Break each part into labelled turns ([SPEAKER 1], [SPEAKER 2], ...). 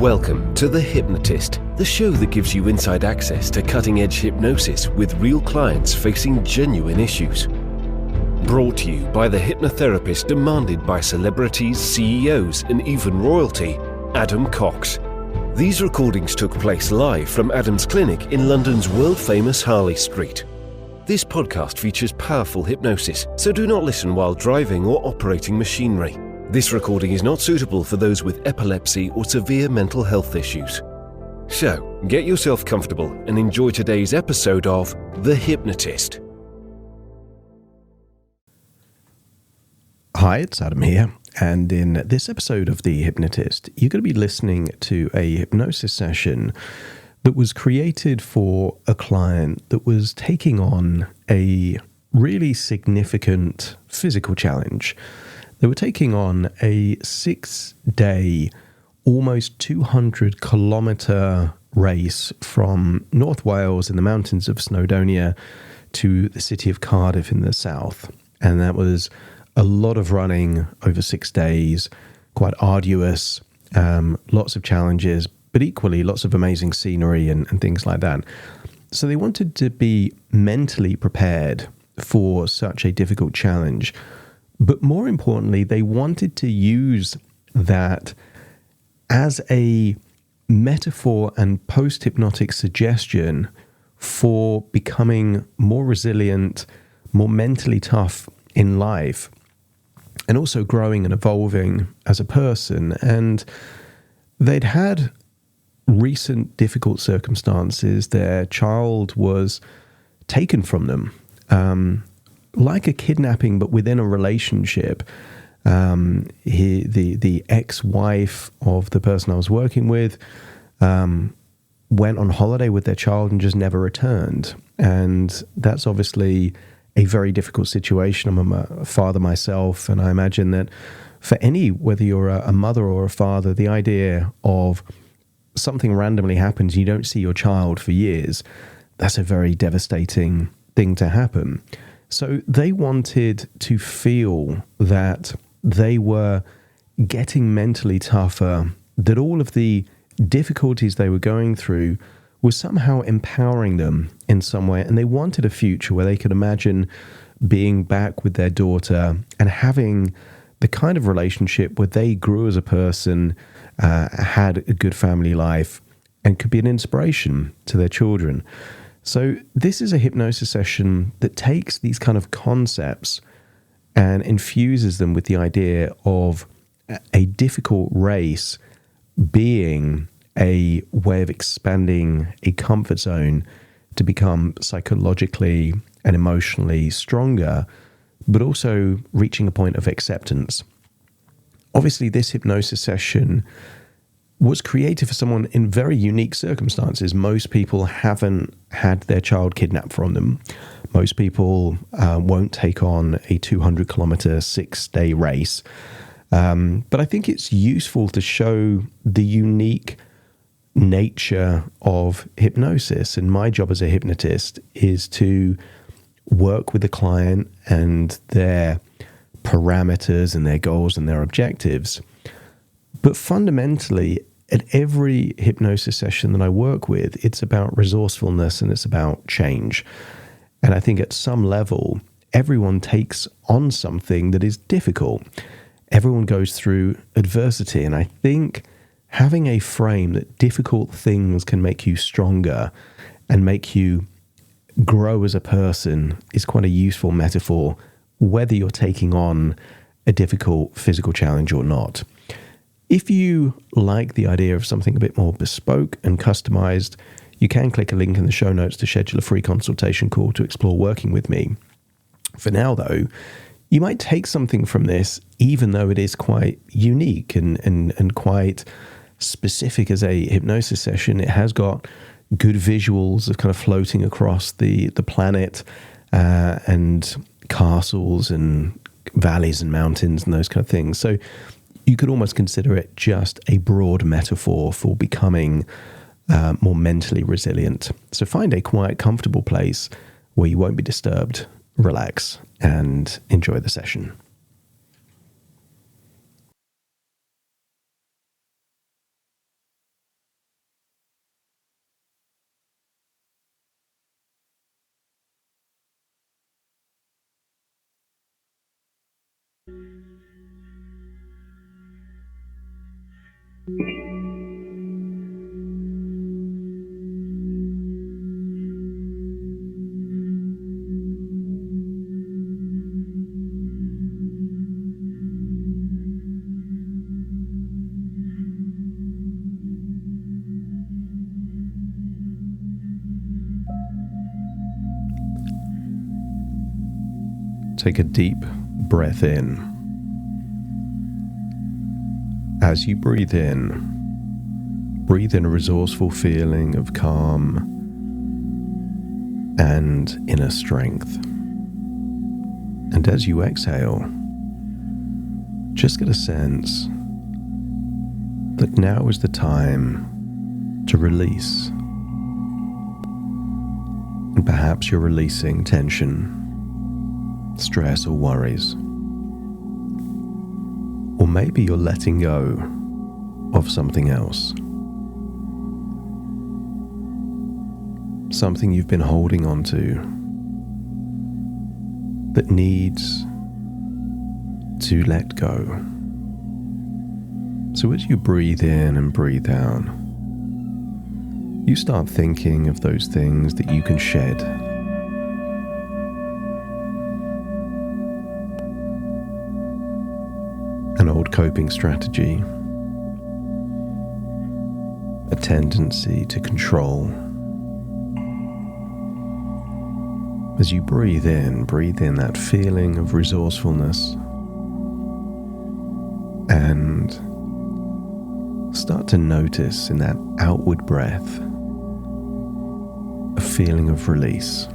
[SPEAKER 1] Welcome to The Hypnotist, the show that gives you inside access to cutting-edge hypnosis with real clients facing genuine issues. Brought to you by the hypnotherapist demanded by celebrities, CEOs, and even royalty, Adam Cox. These recordings took place live from Adam's clinic in London's world-famous Harley Street. This podcast features powerful hypnosis, so do not listen while driving or operating machinery. This recording is not suitable for those with epilepsy or severe mental health issues. So, get yourself comfortable and enjoy today's episode of The Hypnotist.
[SPEAKER 2] Hi, it's Adam here, and in this episode of The Hypnotist, you're going to be listening to a hypnosis session that was created for a client that was taking on a really significant physical challenge. They were taking on a 6-day, almost 200-kilometre race from North Wales in the mountains of Snowdonia to the city of Cardiff in the south. And that was a lot of running over 6 days, quite arduous, lots of challenges, but equally lots of amazing scenery and things like that. So they wanted to be mentally prepared for such a difficult challenge. But more importantly, they wanted to use that as a metaphor and post-hypnotic suggestion for becoming more resilient, more mentally tough in life, and also growing and evolving as a person. And they'd had recent difficult circumstances. Their child was taken from them, like a kidnapping, but within a relationship. The ex-wife of the person I was working with went on holiday with their child and just never returned. And that's obviously a very difficult situation. I'm a father myself, and I imagine that for whether you're a mother or a father, the idea of something randomly happens, you don't see your child for years, that's a very devastating thing to happen. So they wanted to feel that they were getting mentally tougher, that all of the difficulties they were going through was somehow empowering them in some way. And they wanted a future where they could imagine being back with their daughter and having the kind of relationship where they grew as a person, had a good family life, and could be an inspiration to their children. So this is a hypnosis session that takes these kind of concepts and infuses them with the idea of a difficult race being a way of expanding a comfort zone to become psychologically and emotionally stronger, but also reaching a point of acceptance. Obviously, this hypnosis session was created for someone in very unique circumstances. Most people haven't had their child kidnapped from them. Most people won't take on a 200-kilometer, 6-day race. But I think it's useful to show the unique nature of hypnosis. And my job as a hypnotist is to work with the client and their parameters and their goals and their objectives. But fundamentally, at every hypnosis session that I work with, it's about resourcefulness and it's about change. And I think at some level, everyone takes on something that is difficult. Everyone goes through adversity. And I think having a frame that difficult things can make you stronger and make you grow as a person is quite a useful metaphor, whether you're taking on a difficult physical challenge or not. If you like the idea of something a bit more bespoke and customized, you can click a link in the show notes to schedule a free consultation call to explore working with me. For now, though, you might take something from this, even though it is quite unique and quite specific as a hypnosis session. It has got good visuals of kind of floating across the planet and castles and valleys and mountains and those kind of things. So you could almost consider it just a broad metaphor for becoming more mentally resilient. So find a quiet, comfortable place where you won't be disturbed, relax, and enjoy the session. Take a deep breath in. As you breathe in a resourceful feeling of calm and inner strength. And as you exhale, just get a sense that now is the time to release. And perhaps you're releasing tension, stress or worries. Or maybe you're letting go of something else. Something you've been holding on to that needs to let go. So as you breathe in and breathe out, you start thinking of those things that you can shed. An old coping strategy, a tendency to control. As you breathe in that feeling of resourcefulness and start to notice in that outward breath a feeling of release.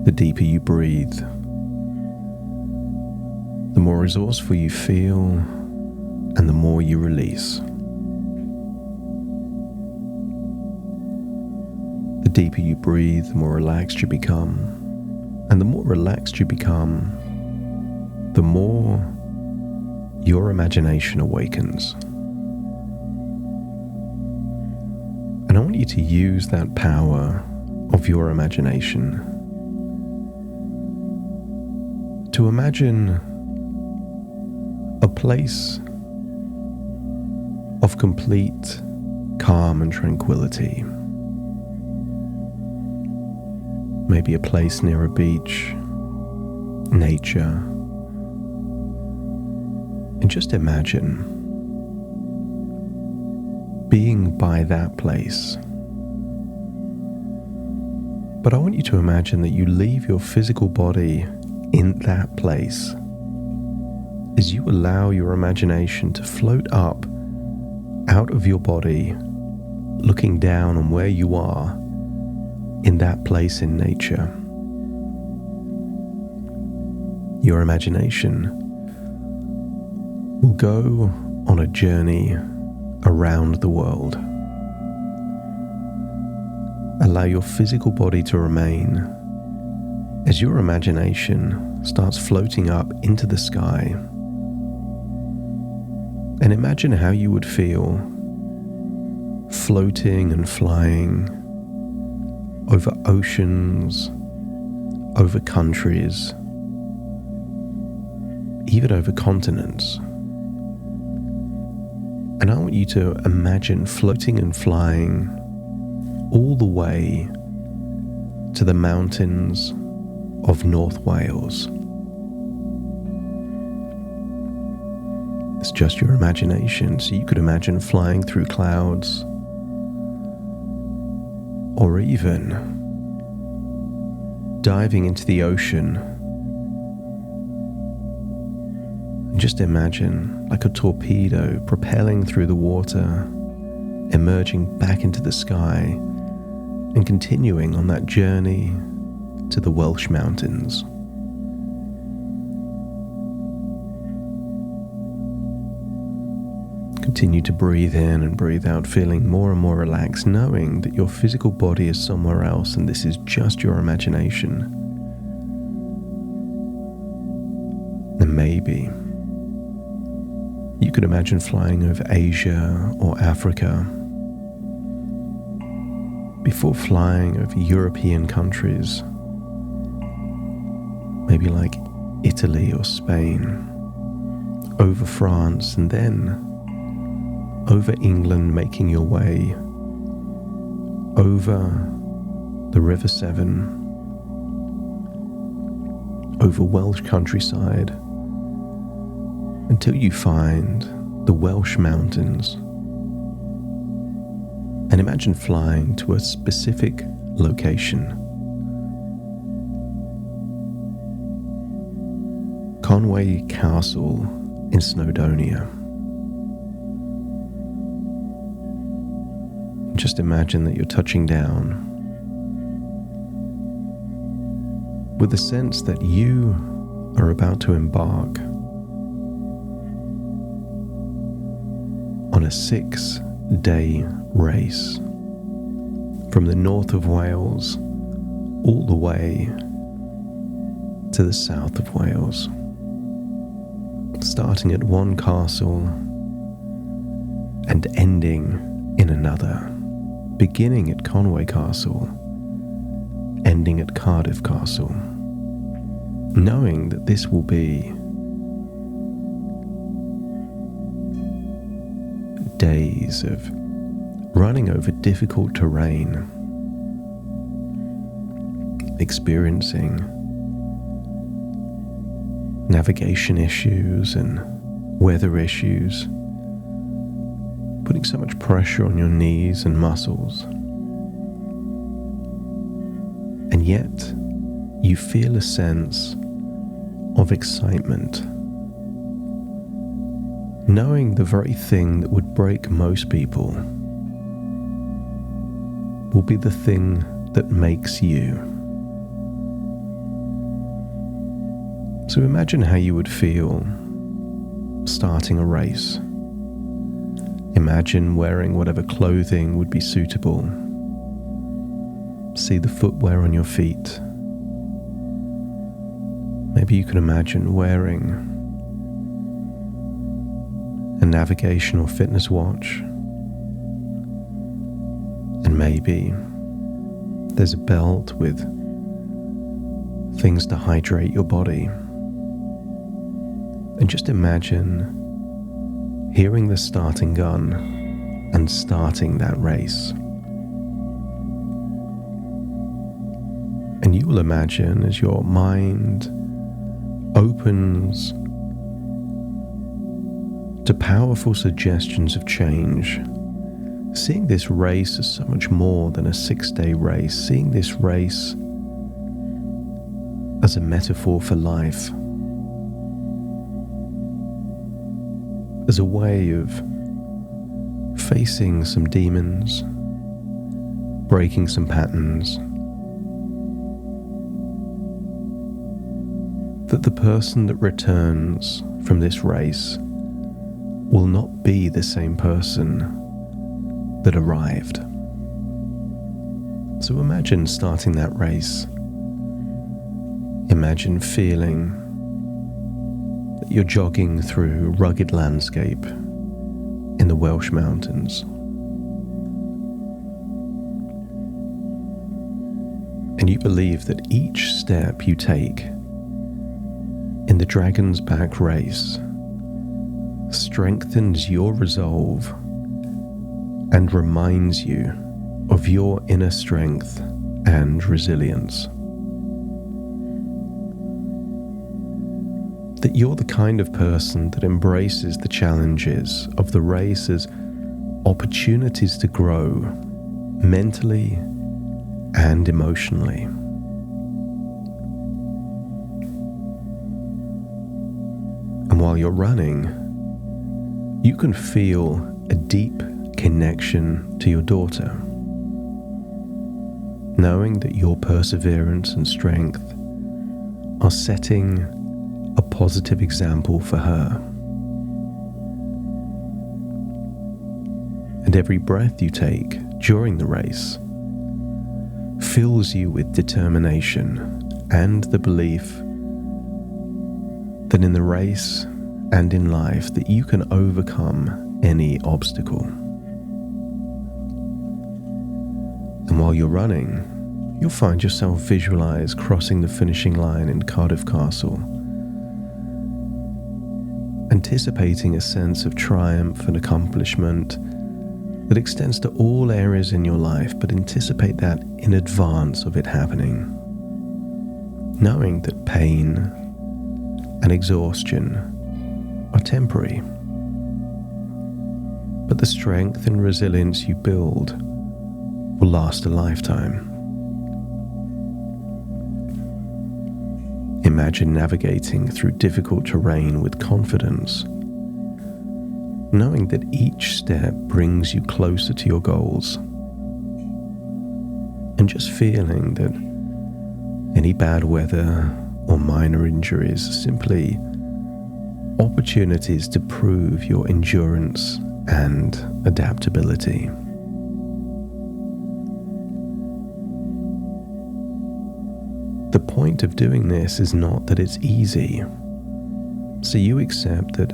[SPEAKER 2] The deeper you breathe, the more resourceful you feel and the more you release. The deeper you breathe, the more relaxed you become. And the more relaxed you become, the more your imagination awakens. And I want you to use that power of your imagination to imagine a place of complete calm and tranquility. Maybe a place near a beach, nature, and just imagine being by that place. But I want you to imagine that you leave your physical body in that place as you allow your imagination to float up out of your body, looking down on where you are in that place in nature. Your imagination will go on a journey around the world. Allow your physical body to remain as your imagination starts floating up into the sky. And imagine how you would feel floating and flying over oceans, over countries, even over continents. And I want you to imagine floating and flying all the way to the mountains of North Wales. It's just your imagination, so you could imagine flying through clouds, or even diving into the ocean. And just imagine like a torpedo propelling through the water, emerging back into the sky, and continuing on that journey to the Welsh mountains. Continue to breathe in and breathe out, feeling more and more relaxed, knowing that your physical body is somewhere else and this is just your imagination. And maybe you could imagine flying over Asia or Africa, before flying over European countries, maybe like Italy or Spain, over France, and then over England, making your way over the River Severn, over Welsh countryside, until you find the Welsh mountains. And imagine flying to a specific location. Conway Castle in Snowdonia. Just imagine that you're touching down with the sense that you are about to embark on a 6-day race from the north of Wales all the way to the south of Wales, starting at one castle and ending in another, beginning at Conway Castle, ending at Cardiff Castle, knowing that this will be days of running over difficult terrain, experiencing navigation issues and weather issues, putting so much pressure on your knees and muscles. And yet, you feel a sense of excitement, knowing the very thing that would break most people will be the thing that makes you. So imagine how you would feel starting a race. Imagine wearing whatever clothing would be suitable. See the footwear on your feet. Maybe you can imagine wearing a navigation or fitness watch. And maybe there's a belt with things to hydrate your body. And just imagine hearing the starting gun and starting that race. And you will imagine as your mind opens to powerful suggestions of change, seeing this race as so much more than a 6-day race, seeing this race as a metaphor for life, as a way of facing some demons, breaking some patterns, that the person that returns from this race will not be the same person that arrived. So imagine starting that race. Imagine feeling that you're jogging through rugged landscape in the Welsh mountains. And you believe that each step you take in the Dragon's Back race strengthens your resolve and reminds you of your inner strength and resilience. That you're the kind of person that embraces the challenges of the race as opportunities to grow mentally and emotionally. And while you're running, you can feel a deep connection to your daughter, knowing that your perseverance and strength are setting a positive example for her. And every breath you take during the race fills you with determination and the belief that in the race and in life that you can overcome any obstacle. And while you're running, you'll find yourself visualize crossing the finishing line in Cardiff Castle, anticipating a sense of triumph and accomplishment that extends to all areas in your life, but anticipate that in advance of it happening, knowing that pain and exhaustion are temporary, but the strength and resilience you build will last a lifetime. Imagine navigating through difficult terrain with confidence, knowing that each step brings you closer to your goals, and just feeling that any bad weather or minor injuries are simply opportunities to prove your endurance and adaptability. The point of doing this is not that it's easy, so you accept that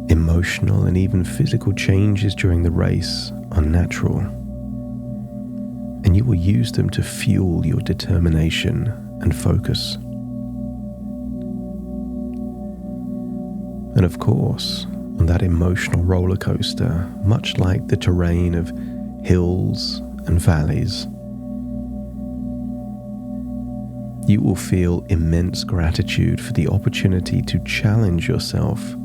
[SPEAKER 2] emotional and even physical changes during the race are natural, and you will use them to fuel your determination and focus. And of course, on that emotional roller coaster, much like the terrain of hills and valleys, you will feel immense gratitude for the opportunity to challenge yourself,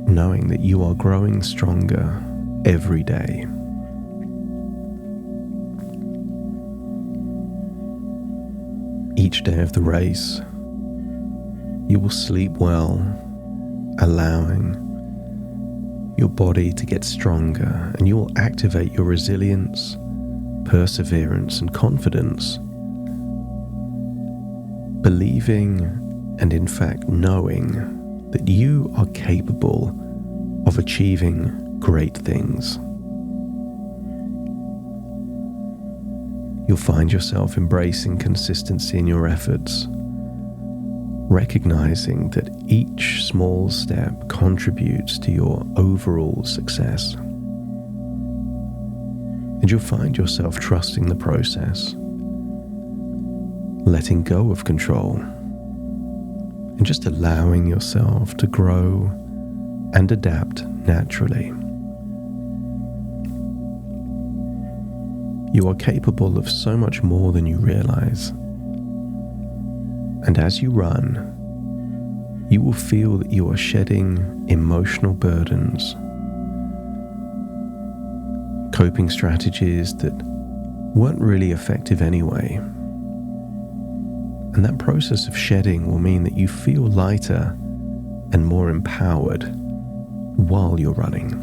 [SPEAKER 2] knowing that you are growing stronger every day. Each day of the race, you will sleep well, allowing your body to get stronger, and you will activate your resilience, perseverance, and confidence, believing and in fact knowing that you are capable of achieving great things. You'll find yourself embracing consistency in your efforts, recognizing that each small step contributes to your overall success. And you'll find yourself trusting the process, letting go of control, and just allowing yourself to grow and adapt naturally. You are capable of so much more than you realize. And as you run, you will feel that you are shedding emotional burdens, coping strategies that weren't really effective anyway. And that process of shedding will mean that you feel lighter and more empowered while you're running.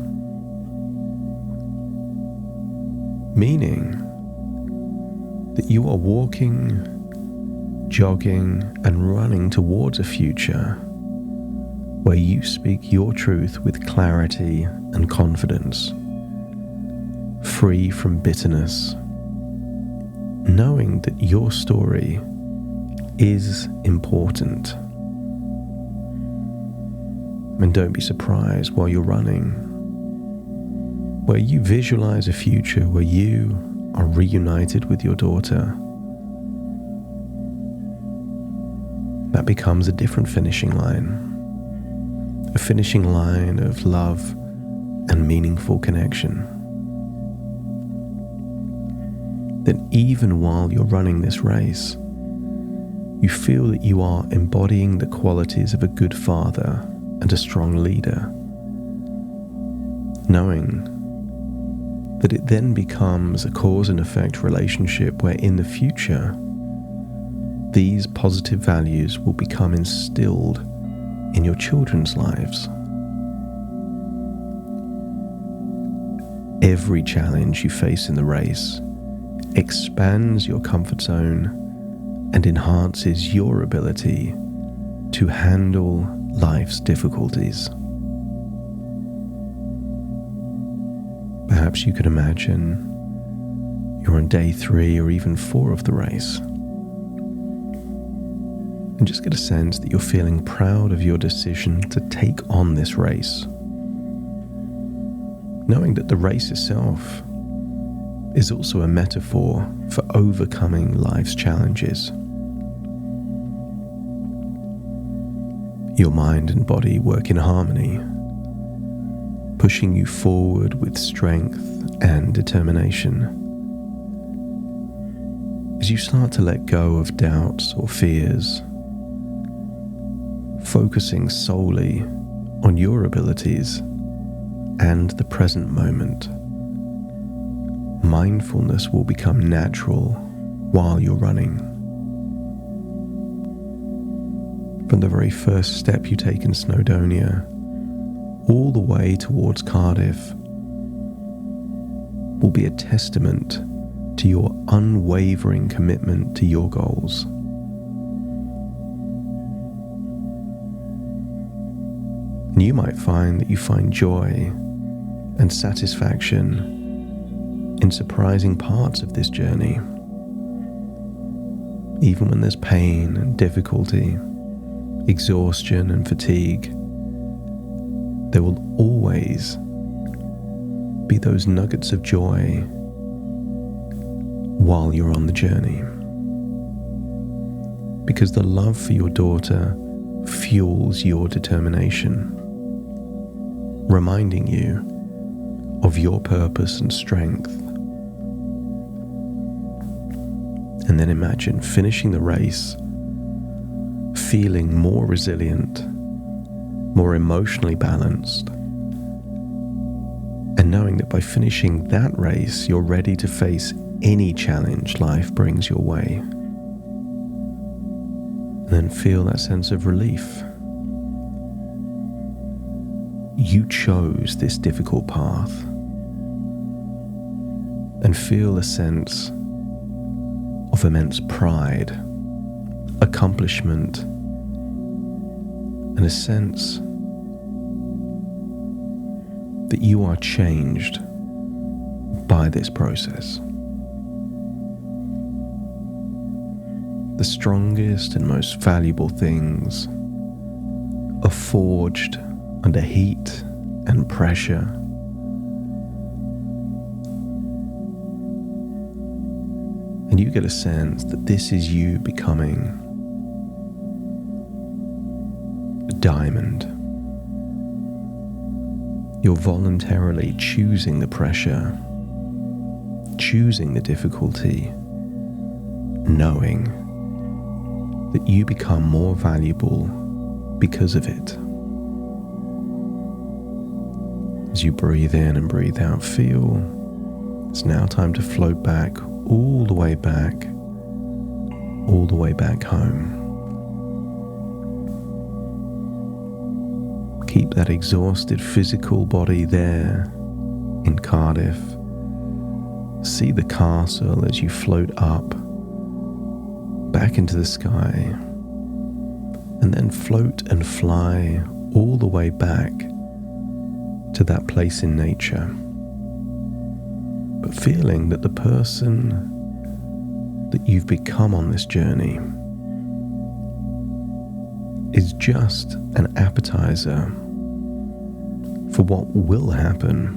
[SPEAKER 2] Meaning that you are walking, jogging, and running towards a future where you speak your truth with clarity and confidence, free from bitterness, knowing that your story is important. And don't be surprised while you're running, where you visualize a future where you are reunited with your daughter. That becomes a different finishing line, a finishing line of love and meaningful connection. That even while you're running this race, you feel that you are embodying the qualities of a good father and a strong leader, knowing that it then becomes a cause and effect relationship where in the future, these positive values will become instilled in your children's lives. Every challenge you face in the race expands your comfort zone and enhances your ability to handle life's difficulties. Perhaps you could imagine you're on day 3 or even 4 of the race, and just get a sense that you're feeling proud of your decision to take on this race, knowing that the race itself is also a metaphor for overcoming life's challenges. Your mind and body work in harmony, pushing you forward with strength and determination. As you start to let go of doubts or fears, focusing solely on your abilities and the present moment, mindfulness will become natural while you're running. From the very first step you take in Snowdonia, all the way towards Cardiff, will be a testament to your unwavering commitment to your goals. And you might find that you find joy and satisfaction in surprising parts of this journey. Even when there's pain and difficulty, exhaustion and fatigue, there will always be those nuggets of joy while you're on the journey. Because the love for your daughter fuels your determination, reminding you of your purpose and strength. And then imagine finishing the race, feeling more resilient, more emotionally balanced, and knowing that by finishing that race, you're ready to face any challenge life brings your way. And then feel that sense of relief. You chose this difficult path, and feel a sense of immense pride, accomplishment, and a sense that you are changed by this process. The strongest and most valuable things are forged under heat and pressure. And you get a sense that this is you becoming a diamond. You're voluntarily choosing the pressure, choosing the difficulty, knowing that you become more valuable because of it. As you breathe in and breathe out, feel it's now time to float back, all the way back home. Keep that exhausted physical body there in Cardiff. See the castle as you float up, back into the sky, and then float and fly all the way back to that place in nature. But feeling that the person that you've become on this journey is just an appetizer for what will happen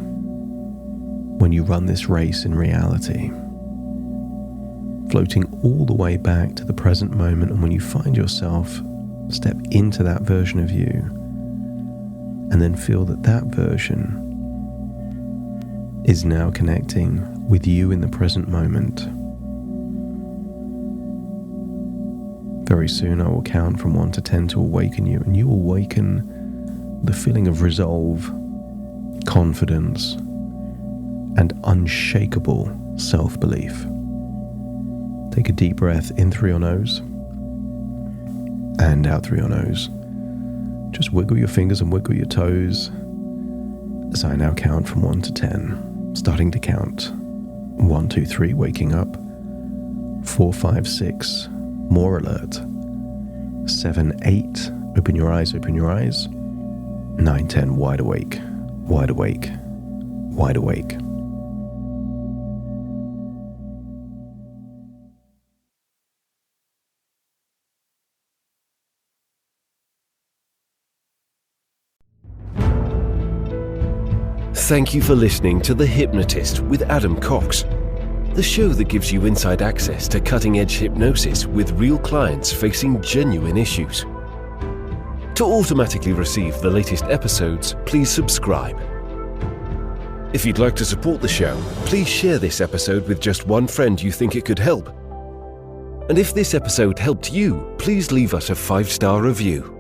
[SPEAKER 2] when you run this race in reality. Floating all the way back to the present moment, and when you find yourself, step into that version of you, and then feel that that version is now connecting with you in the present moment. Very soon I will count from 1 to 10 to awaken you, and you will awaken the feeling of resolve, confidence, and unshakable self-belief. Take a deep breath in through your nose and out through your nose. Just wiggle your fingers and wiggle your toes as I now count from 1 to 10. Starting to count. 1, 2, 3, waking up. 4, 5, 6, more alert. 7, 8, open your eyes, open your eyes. 9, 10, wide awake, wide awake, wide awake.
[SPEAKER 1] Thank you for listening to The Hypnotist with Adam Cox. the show that gives you inside access to cutting-edge hypnosis with real clients facing genuine issues. To automatically receive the latest episodes, please subscribe. If you'd like to support the show, please share this episode with just one friend you think it could help. And if this episode helped you, please leave us a 5-star review.